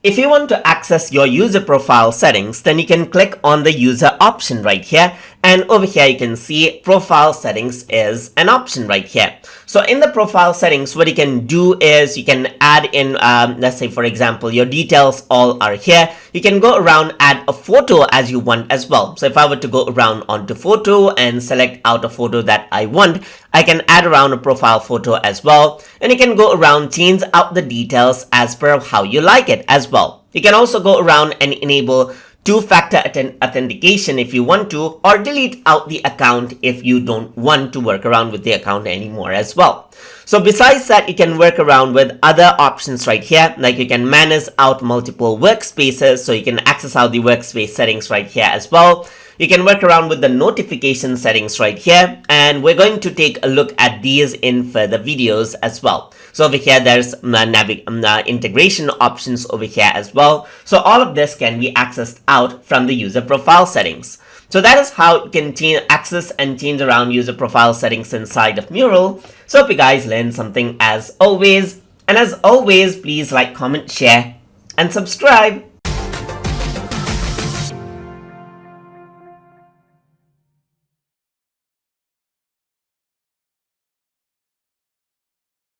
If you want to access your user profile settings, then you can click on the user option right here. And over here, you can see profile settings is an option right here. So in the profile settings, what you can do is you can add in, let's say, for example, your details all are here. You can go around, add a photo as you want as well. So if I were to go around onto photo and select out a photo that I want, I can add around a profile photo as well. And you can go around, change out the details as per how you like it as well. You can also go around and enable two-factor authentication if you want to, or delete out the account if you don't want to work around with the account anymore as well. So besides that, you can work around with other options right here, like you can manage out multiple workspaces, so you can access out the workspace settings right here as well. You can work around with the notification settings right here, and we're going to take a look at these in further videos as well. So over here, there's integration options over here as well. So all of this can be accessed out from the user profile settings. So that is how you can access and change around user profile settings inside of Mural. So hope you guys learned something as always. And as always, please like, comment, share, and subscribe.